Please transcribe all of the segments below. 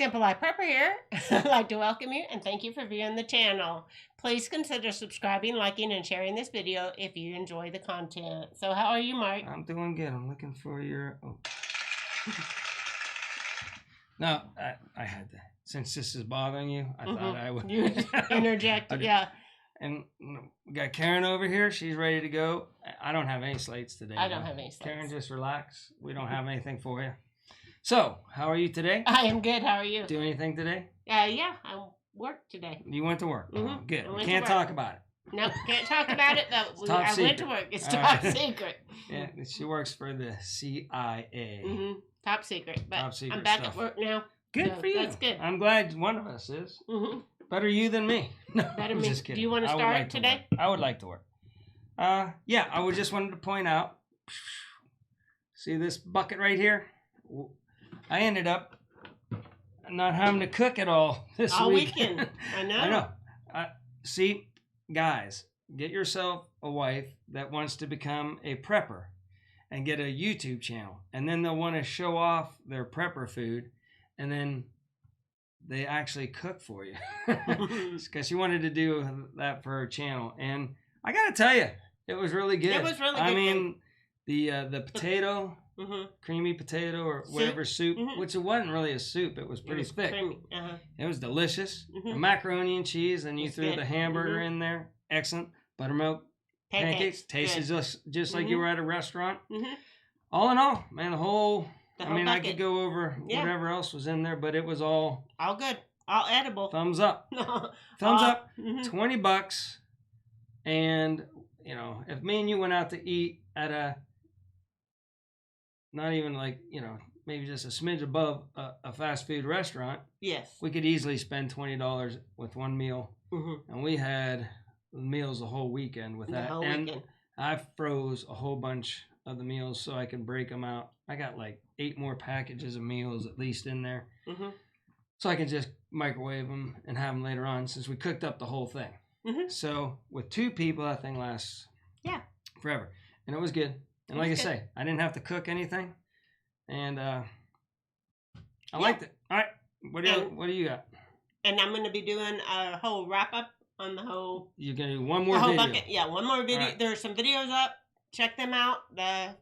Simple Life Prepper here. I'd like to welcome you and thank you for viewing the channel. Please consider subscribing, liking, and sharing this video if you enjoy the content. So how are you, Mike? I'm doing good. I'm looking for your... Oh. No, I had to. Since this is bothering you, I thought I would... You interject, yeah. And we got Karen over here. She's ready to go. I don't have any slates today. I don't have any slates. Karen, just relax. We don't have anything for you. So, how are you today? I am good. How are you? Do anything today? Yeah, I worked today. You went to work? Mm-hmm. Good. We can't talk about it. No, can't talk about it, but I went to work. It's top secret. Yeah, she works for the CIA. Mm-hmm. Top secret. But top secret I'm back stuff. at work now. Good so for you. That's good. I'm glad one of us is. Mm-hmm. Better you than me. No, Better I'm me. just kidding. Do you want to start today? I would like to work. Yeah, I would just wanted to point out. See this bucket right here? I ended up not having to cook at all this weekend. I know. I know. See, guys, get yourself a wife that wants to become a prepper and get a YouTube channel. And then they'll want to show off their prepper food. And then they actually cook for you. Because she wanted to do that for her channel. And I got to tell you, it was really good. It was really good. I mean, the potato... creamy potato or whatever soup, which it wasn't really a soup. It was pretty thick. Creamy. It was delicious. The macaroni and cheese, and you threw the hamburger in there. Excellent. Buttermilk pancakes. Tasted just like you were at a restaurant. All in all, man, the whole bucket. I could go over whatever else was in there, but it was all good. All edible. Thumbs up. Thumbs up. $20. And, you know, if me and you went out to eat at a not even like, you know, maybe just a smidge above a fast food restaurant. Yes. We could easily spend $20 with one meal. And we had meals the whole weekend with that. And I froze a whole bunch of the meals so I can break them out. I got like 8 more packages of meals at least in there. So I can just microwave them and have them later on since we cooked up the whole thing. So with 2 people, that thing lasts forever. And it was good. And like I say, I didn't have to cook anything, and I liked it. All right, what do you got? And I'm going to be doing a whole wrap up on the whole. You're going to do one more video. Bucket. Yeah, one more video. Right. There's some videos up. Check them out. The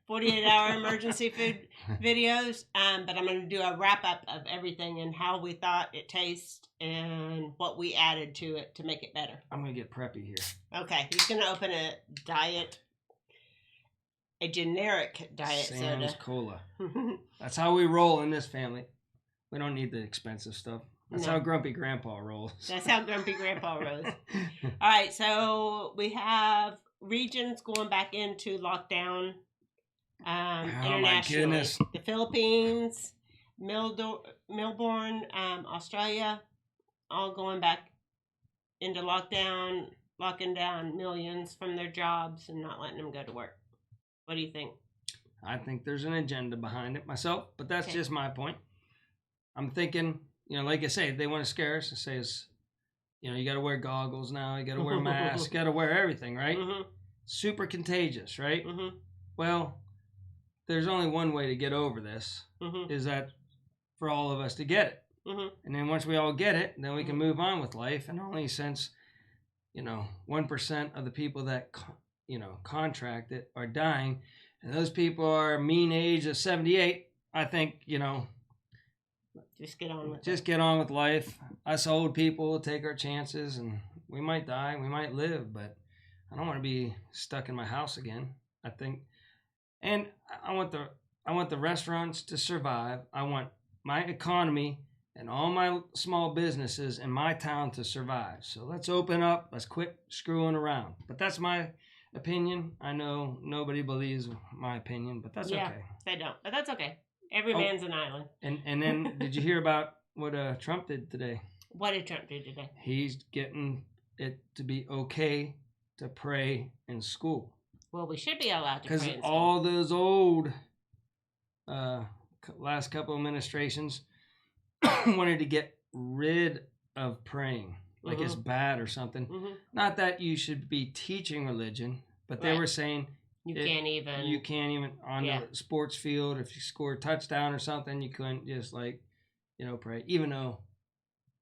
48-hour emergency food videos. But I'm going to do a wrap up of everything and how we thought it tastes and what we added to it to make it better. I'm going to get preppy here. Okay, he's going to open a generic diet Sam's soda. Cola. That's how we roll in this family. We don't need the expensive stuff. That's how Grumpy Grandpa rolls. That's how Grumpy Grandpa rolls. All right, so we have regions going back into lockdown internationally. My goodness. The Philippines, Melbourne, Australia, all going back into lockdown, locking down millions from their jobs and not letting them go to work. What do you think? I think there's an agenda behind it myself, but that's just my point. I'm thinking, you know, like I say, they want to scare us and say, you know, you got to wear goggles now, you got to wear masks, you got to wear everything, right? Super contagious, right? Well, there's only one way to get over this, is that for all of us to get it. And then once we all get it, then we can move on with life. And only since, you know, 1% of the people that contract it are dying, and those people are mean age of 78. I think, you know, just get on with life. Us old people will take our chances, and we might die, we might live, but I don't want to be stuck in my house again. I think, and I want the restaurants to survive. I want my economy and all my small businesses in my town to survive. So let's open up. Let's quit screwing around. But that's my opinion. I know nobody believes my opinion, but that's okay. They don't, but that's okay. Every man's an island. And then did you hear about what Trump did today? What did Trump do today? He's getting it to be okay to pray in school. Well, we should be allowed to pray in school. Because all those old last couple administrations wanted to get rid of praying. Like it's bad or something. Not that you should be teaching religion, but they were saying You can't even on the sports field, if you score a touchdown or something, you couldn't just like pray. Even though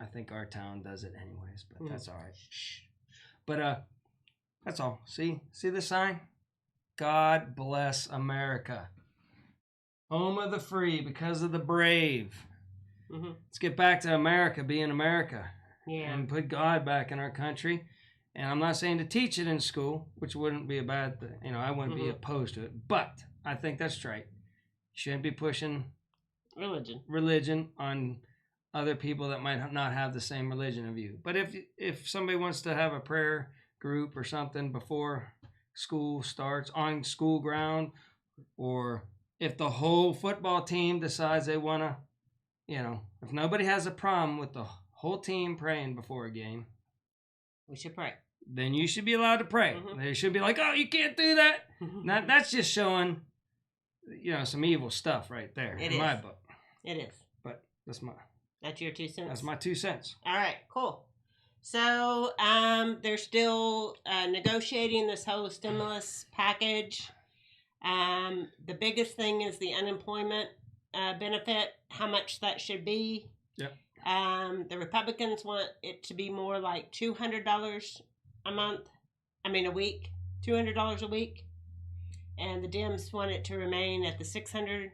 I think our town does it anyways, but that's all right. Shh. But that's all. See the sign? God bless America. Home of the free because of the brave. Mm-hmm. Let's get back to America being America. Yeah. And put God back in our country. And I'm not saying to teach it in school, which wouldn't be a bad thing. I wouldn't be opposed to it. But I think that's right. You shouldn't be pushing religion on other people that might not have the same religion of you. But if somebody wants to have a prayer group or something before school starts on school ground, or if the whole football team decides they want to, if nobody has a problem with the whole team praying before a game, we should pray. Then you should be allowed to pray. They should be like, oh, you can't do that. That's just showing, some evil stuff right there in my book. It is. But that's your 2 cents. That's my 2 cents. All right, cool. So they're still negotiating this whole stimulus package. The biggest thing is the unemployment benefit, how much that should be. Yep. The Republicans want it to be more like $200 a week, $200 a week. And the Dems want it to remain at the $600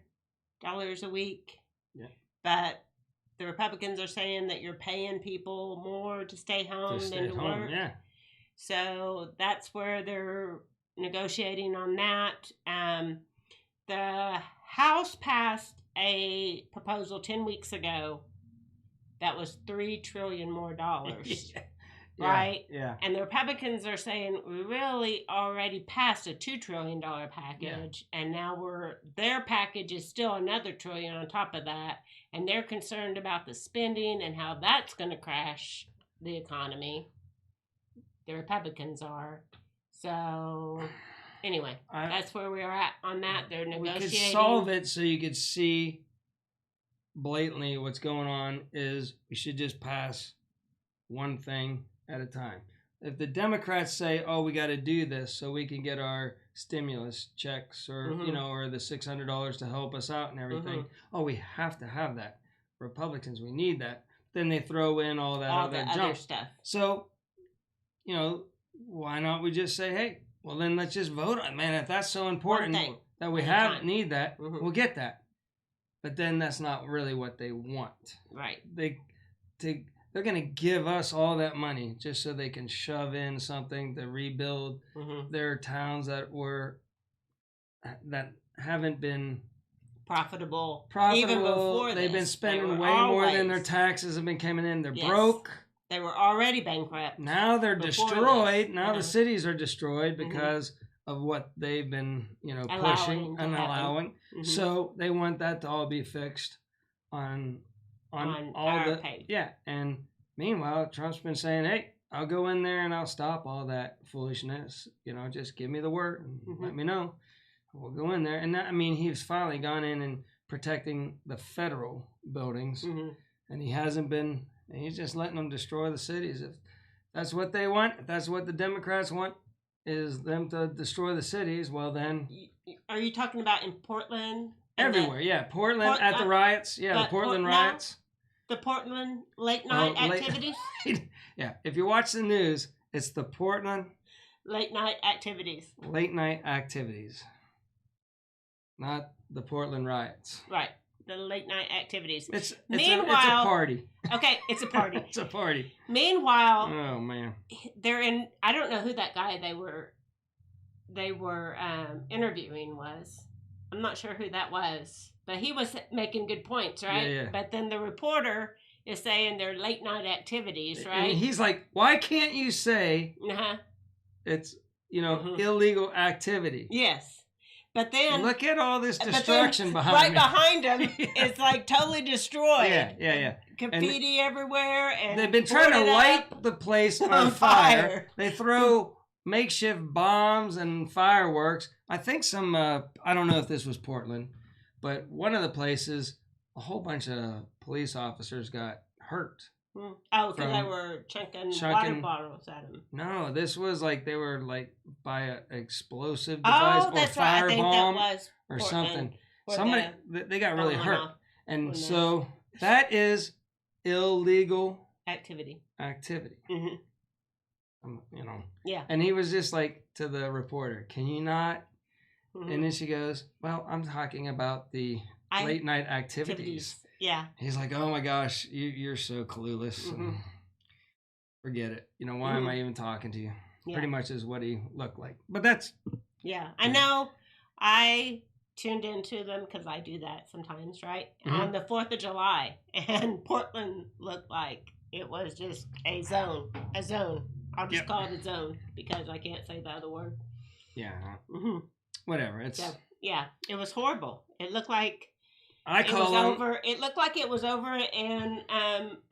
a week. Yeah. But the Republicans are saying that you're paying people more to stay home than to work. Yeah. So that's where they're negotiating on that. The House passed a proposal 10 weeks ago that was $3 trillion more dollars. Right? Yeah. And the Republicans are saying we really already passed a $2 trillion package, and now their package is still another $1 trillion on top of that, and they're concerned about the spending and how that's going to crash the economy. The Republicans are. So, anyway, that's where we are at on that. They're negotiating. We could solve it so you could see blatantly what's going on is we should just pass one thing at a time. If the Democrats say, oh, we got to do this so we can get our stimulus checks or, or the $600 to help us out and everything. Oh, we have to have that. Republicans, we need that. Then they throw in all that other stuff. So, why not we just say, hey, well, then let's just vote on it. Man, if that's so important that we need that, we'll get that. But then that's not really what they want. Right. They're going to give us all that money just so they can shove in something to rebuild their towns that haven't been profitable. Even before they've been spending way more than their taxes have been coming in. They're broke. They were already bankrupt. Now they're destroyed. Now the cities are destroyed because of what they've been, pushing and allowing. So they want that to all be fixed on all the page. Yeah, and meanwhile Trump's been saying, hey, I'll go in there and I'll stop all that foolishness, just give me the word and let me know, we'll go in there. And that, he's finally gone in and protecting the federal buildings, and he's just letting them destroy the cities. If that's what they want, if that's what the Democrats want, is them to destroy the cities, well then. Are you talking about in Portland? Everywhere, Portland at the riots. Yeah, the Portland riots. The Portland late night activities? Yeah, if you watch the news, it's the Portland late night activities. Late night activities. Not the Portland riots. Right. The late night activities. It's a party. Okay, it's a party. It's a party. Meanwhile, oh man, they're in. I don't know who that guy they were interviewing was. I'm not sure who that was, but he was making good points, right? Yeah. But then the reporter is saying they're late night activities, right? And he's like, "Why can't you say it's illegal activity?" Yes. But then look at all this destruction behind right behind him. It's like totally destroyed. Yeah. Graffiti everywhere, and they've been trying to light the place on fire. They throw makeshift bombs and fireworks. I think some. I don't know if this was Portland, but one of the places, a whole bunch of police officers got hurt. Oh, because they were chucking water bottles at him. No, this was like they were like by an explosive device or firebomb or something. Somebody they got really hurt, and so That is illegal activity. Mm-hmm. You know. Yeah. And he was just like to the reporter, "Can you not?" Mm-hmm. And then she goes, "Well, I'm talking about the late night activities." Yeah. He's like, "Oh my gosh, you're so clueless. Mm-hmm. Forget it. You know, why am I even talking to you?" Yeah. Pretty much is what he looked like. But that's... Yeah. I know. I tuned into them because I do that sometimes, right? Mm-hmm. On the 4th of July. And Portland looked like it was just a zone. A zone. I'll just call it a zone because I can't say the other word. Yeah. Mm-hmm. Whatever. It's... So, yeah. It was horrible. It looked like... It looked like it was over in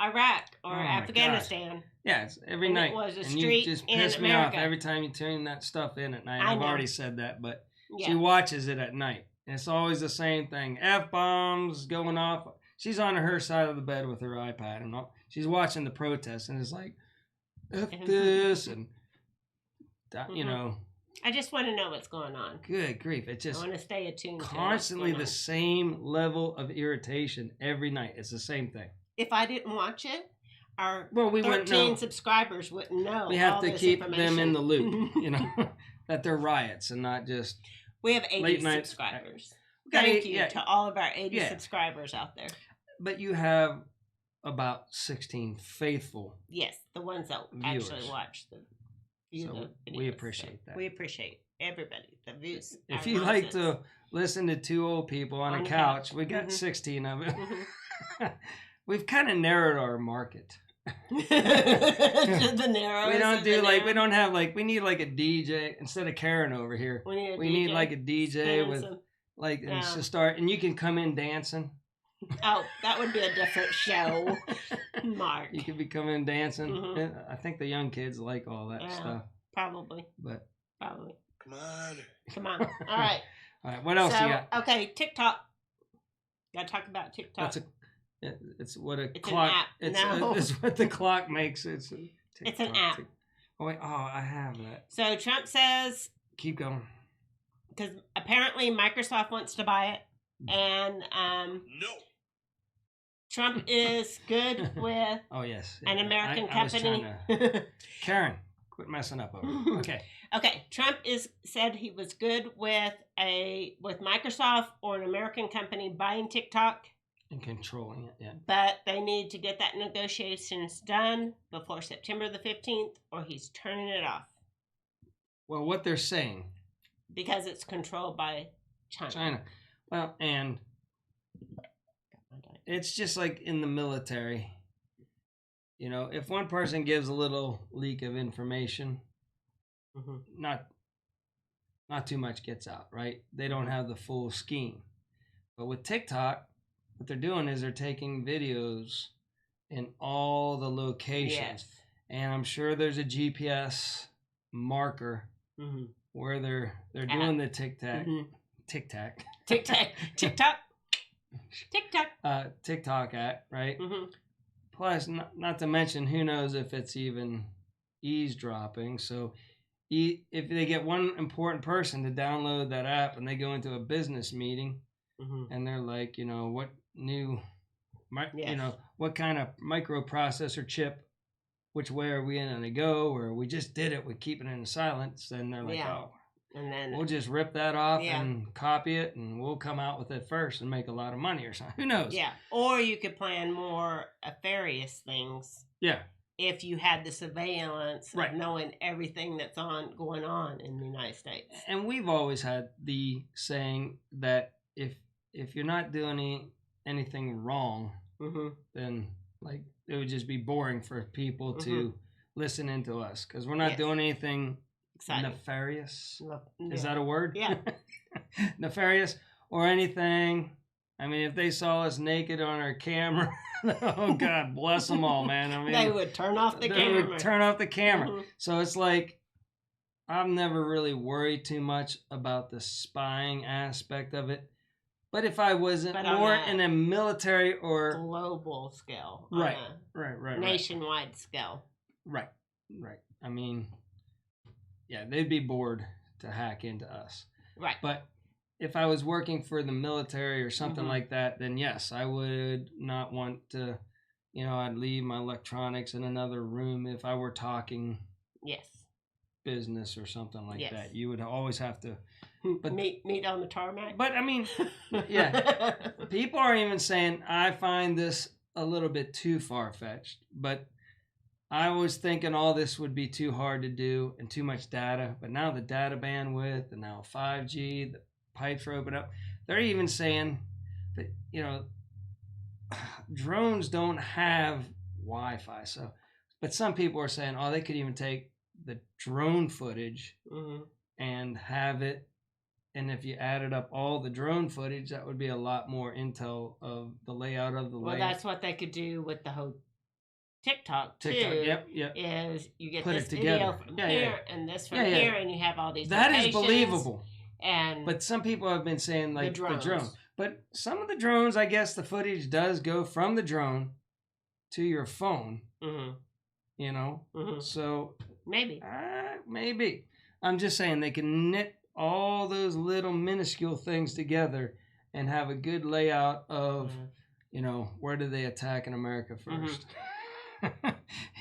Iraq or Afghanistan. Gosh. Yeah, it's every night. It was a street you just piss me off every time you turn that stuff in at night. I've already said that, but she watches it at night. And it's always the same thing. F-bombs going off. She's on her side of the bed with her iPad and all. She's watching the protests and it's like, F this and you know. I just want to know what's going on. Good grief. It's just... I want to stay attuned constantly the same level of irritation every night. It's the same thing. If I didn't watch it, our 13 subscribers wouldn't know. We have to keep them in the loop, you know, that they're riots and not just... We have 80 subscribers. Thank you to all of our 80 subscribers out there. But you have about 16 faithful... Yes, the ones that viewers. Actually watch the... So we appreciate that. We appreciate everybody. The views. If you like to listen to two old people on a couch, we got 16 of it. Mm-hmm. We've kind of narrowed our market. We don't do we don't have we need like a DJ instead of Karen over here. We need like a DJ with and to start, and you can come in dancing. Oh, that would be a different show, Mark. You could be coming dancing. Mm-hmm. I think the young kids like all that stuff. Probably. Probably. Come on. All right. All right. What else you got? Okay, TikTok. Got to talk about TikTok. It's what a clock. An app. It's what the clock makes. It's an app. Oh wait. Oh, I have that. So Trump says. Keep going. Because apparently Microsoft wants to buy it, and no. Trump is good with an American company. Karen, quit messing up over here. Okay. Trump said he was good with Microsoft or an American company buying TikTok and controlling it. Yeah. But they need to get that negotiations done before September the 15th, or he's turning it off. Well, what they're saying, because it's controlled by China. Well, and it's just like in the military. You know, if one person gives a little leak of information, not too much gets out, right? They don't have the full scheme. But with TikTok, what they're doing is they're taking videos in all the locations. Yes. And I'm sure there's a GPS marker where they're doing the TikTok. TikTok at, right? Plus, not to mention, who knows if it's even eavesdropping. So if they get one important person to download that app and they go into a business meeting and they're like, you know, what new, you know, what kind of microprocessor chip, which way are we going to go? Or we just did it with keeping it in silence. Then they're like, oh. And then we'll just rip that off and copy it, and we'll come out with it first and make a lot of money or something. Who knows? Yeah. Or you could plan more nefarious things. Yeah. If you had the surveillance of knowing everything that's going on in the United States. And we've always had the saying that if you're not doing anything wrong, then like it would just be boring for people to listen into us because we're not doing anything. Exciting. Nefarious? Is that a word? Yeah. Nefarious or anything. I mean, if they saw us naked on our camera, oh God, bless them all, man. I mean, they would turn off the camera. So it's like, I've never really worried too much about the spying aspect of it. But if I wasn't more in a military or global scale, right, nationwide scale, right. I mean, yeah, they'd be bored to hack into us. Right. But if I was working for the military or something like that, then yes, I would not want to, I'd leave my electronics in another room if I were talking business or something like that. You would always have to meet on the tarmac. But I mean, yeah, people are even saying I find this a little bit too far-fetched, but I was thinking all this would be too hard to do and too much data, but now the data bandwidth and now 5G, the pipes are open up. They're even saying that, drones don't have Wi-Fi. So, but some people are saying, oh, they could even take the drone footage and have it. And if you added up all the drone footage, that would be a lot more intel of the layout of the layout. Well, that's what they could do with the whole TikTok too. Yep. Is you get Put this it together. video from here and this from here, and you have all these. That is believable. And but some people have been saying like the drone. But some of the drones, I guess, the footage does go from the drone to your phone. So maybe. Maybe. I'm just saying they can knit all those little minuscule things together and have a good layout of, where do they attack in America first?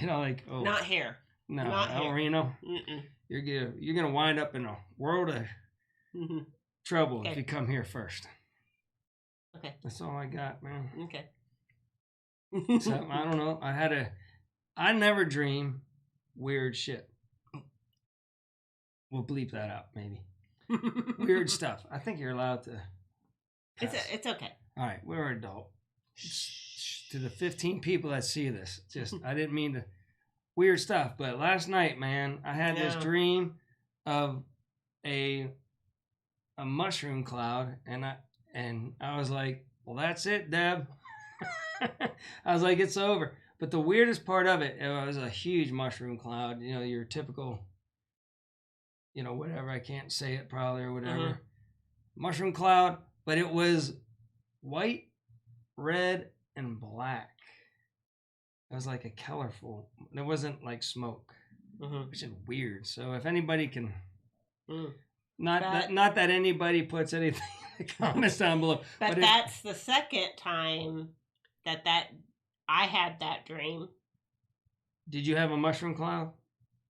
Not here. No, not El here. Reno. You're gonna wind up in a world of trouble if you come here first. Okay. That's all I got, man. Okay. So I don't know. I never dream weird shit. We'll bleep that out, maybe. Weird stuff. I think you're allowed to. It's okay. All right, we're adult. To the 15 people that see this, I didn't mean to. Weird stuff, but last night, man, I had this dream of a mushroom cloud, and I was like, well, that's it, Deb. I was like, it's over. But the weirdest part of it was a huge mushroom cloud. Your typical. Whatever, I can't say it probably or whatever. Mushroom cloud, but it was white, red, and black. It was like a colorful, it wasn't like smoke, which is weird. So if anybody can, not that anybody puts anything in the comments down below. But that's the second time that I had that dream. Did you have a mushroom cloud?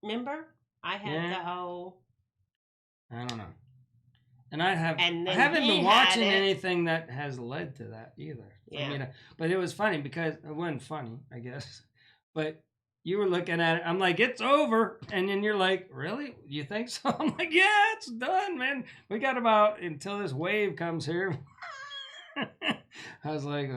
Remember? I had the whole... I don't know. And I haven't been watching anything that has led to that either. Yeah. But it was funny because it wasn't funny, I guess. But you were looking at it. I'm like, it's over. And then you're like, really? You think so? I'm like, yeah, it's done, man. We got about until this wave comes here. I was like,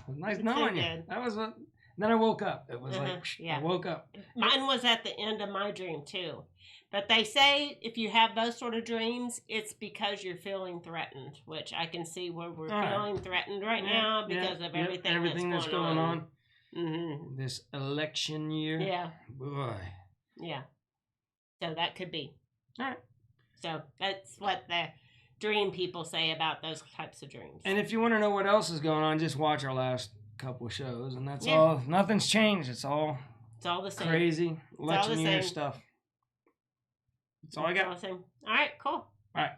nice knowing you. That was what. Then I woke up. It was I woke up. Mine was at the end of my dream too. But they say if you have those sort of dreams, it's because you're feeling threatened, which I can see where we're feeling threatened right now because of everything that's going on. Mm-hmm. This election year. Yeah. Boy. Yeah. So that could be. All right. So that's what the dream people say about those types of dreams. And if you want to know what else is going on, just watch our last couple shows, and that's all. Nothing's changed. It's all the same. Crazy election year stuff. That's all I got. All right, cool. All right.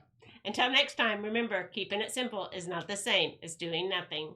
Until next time, remember, keeping it simple is not the same as doing nothing.